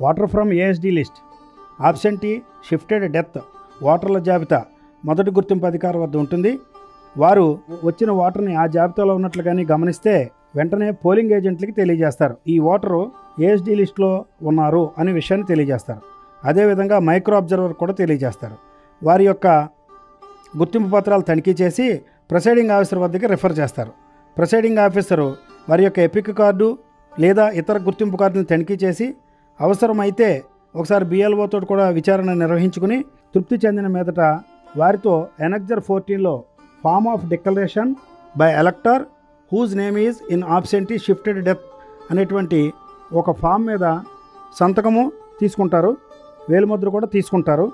Water from ASD list, absentee, shifted, death ఓటర్ల జాబితా మొదటి గుర్తింపు అధికారి వద్ద ఉంటుంది. వారు వచ్చిన ఓటర్ని ఆ జాబితాలో ఉన్నట్లుగానే గమనిస్తే వెంటనే పోలింగ్ ఏజెంట్లకి తెలియజేస్తారు ఈ ఓటరు ఏఎస్డి లిస్టులో ఉన్నారు అనే విషయాన్ని తెలియజేస్తారు. అదేవిధంగా మైక్రో అబ్జర్వర్ కూడా తెలియజేస్తారు. వారి యొక్క గుర్తింపు పత్రాలు తనిఖీ చేసి ప్రిసైడింగ్ ఆఫీసర్ వద్దకి రిఫర్ చేస్తారు. ప్రిసైడింగ్ ఆఫీసరు వారి యొక్క ఎపిక్ కార్డు లేదా ఇతర గుర్తింపు కార్డుని తనిఖీ చేసి అవసరమైతే ఒకసారి బిఎల్ఓ తోటి కూడా విచారణ నిర్వహించుకుని తృప్తి చెందిన మీదట వారితో ఎనెక్జర్ 14లో form of declaration by elector whose name is in absentee shifted death అనేటువంటి ఒక ఫామ్ మీద సంతకము తీసుకుంటారు, వేలిముద్ర కూడా తీసుకుంటారు.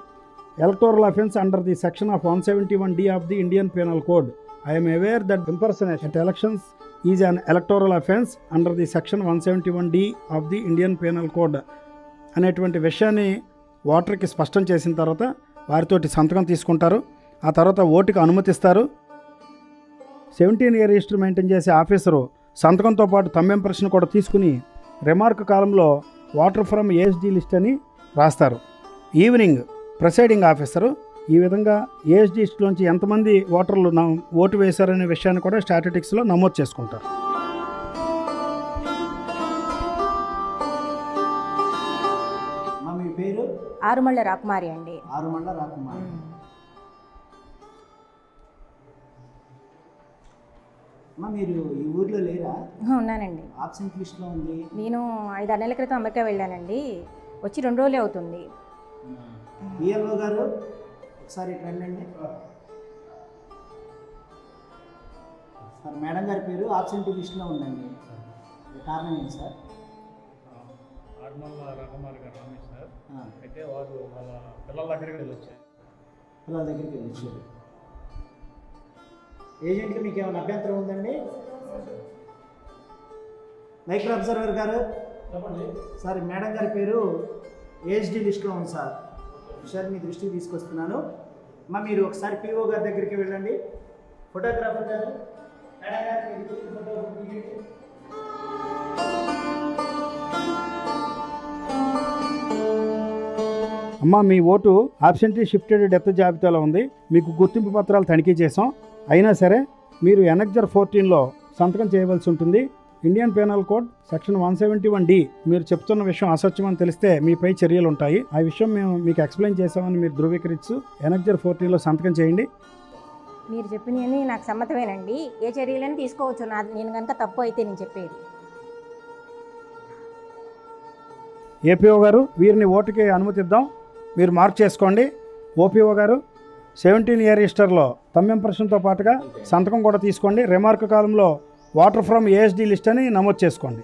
Electoral offence under the section of 171D of the Indian penal code. I am aware that impersonation at elections is an electoral offence under the section 171D of the Indian Penal Code అనేటువంటి విషయాన్ని ఓటర్కి స్పష్టం చేసిన తర్వాత వారితోటి సంతకం తీసుకుంటారు. ఆ తర్వాత ఓటుకి అనుమతిస్తారు. 17 ఇయర్ రిజిస్టర్ మెయింటైన్ చేసే ఆఫీసరు సంతకంతో పాటు థంబ్ ఇంప్రెషన్ కూడా తీసుకుని రిమార్క్ కాలంలో వాటర్ ఫ్రమ్ ఏఎస్డి లిస్ట్ అని రాస్తారు. ఈవినింగ్ ప్రిసైడింగ్ ఆఫీసరు ఈ విధంగా ఏఎస్డి లిస్టులోంచి ఎంతమంది ఓటర్లు ఓటు వేశారనే విషయాన్ని కూడా స్టాటిస్టిక్స్లో నమోదు చేసుకుంటారు. మీ పేరు? ఆరుమళ్ళ రాకుమారి అండి. ఆరుమళ్ళ రాకుమారి. మీరు ఈ ఊర్లో లేరా? ఉన్నానండి. ఆబ్సెంట్ లిస్ట్లో ఉంది. నేను 5-6 నెలల క్రితం అమెరికా వెళ్ళానండి. వచ్చి 2 రోజులే అవుతుంది. బిఎల్ఓ గారు ఒకసారి రండి. సార్ మేడం గారి పేరు ఆబ్సెంటీ లిస్ట్లో ఉందండి. కారణం ఏంటి సార్? ఆరుమళ్ళ రాకుమారి గారు రామేష్ సార్. అయితే వారు వాళ్ళ పిల్లల దగ్గరికి వెళ్ళొచ్చారు. ఏజెంట్లు మీకు ఏమైనా అభ్యంతరం ఉందండి? మైక్రో అబ్జర్వర్ గారు సార్ మేడం గారి పేరు ఏఎస్డి లిస్ట్లో ఉంది సార్. విషయాన్ని మీ దృష్టికి తీసుకొస్తున్నాను. మీరు ఒకసారి పిఓ గారి దగ్గరికి వెళ్ళండి. ఫోటోగ్రాఫర్ గారు మేడం గారికి ఫోటో తీయండి. అమ్మ, మీ ఓటు ఆబ్సెంటీ షిఫ్టెడ్ డెత్ జాబితాలో ఉంది. మీకు గుర్తింపు పత్రాలు తనిఖీ చేసాం. అయినా సరే మీరు ఎనెక్జర్ 14లో సంతకం చేయవలసి ఉంటుంది. Indian penal code section 171D మీరు చెప్తున్న విషయం అసత్యమని తెలిస్తే మీపై చర్యలు ఉంటాయి. ఆ విషయం మేము మీకు ఎక్స్ప్లెయిన్ చేసామని మీరు ధృవీకరిస్తూ ఎనెక్జర్ 14లో సంతకం చేయండి. మీరు చెప్పినవి నాకు సమ్మతమేనండి. ఏ చర్యలను తీసుకోవచ్చు నేను కనుక తప్పు అయితే నేను చెప్పేది. ఏపీఓ గారు వీరిని ఓటుకి అనుమతిద్దాం. మీరు మార్క్ చేసుకోండి. ఓపీఓ గారు 17 ఇయర్ రిజిస్టర్లో థంబ్ ఇంప్రెషన్తో పాటుగా సంతకం కూడా తీసుకోండి. రిమార్క్ కాలంలో వాటర్ ఫ్రమ్ ఏఎస్డి లిస్ట్ అని నమోదు చేసుకోండి.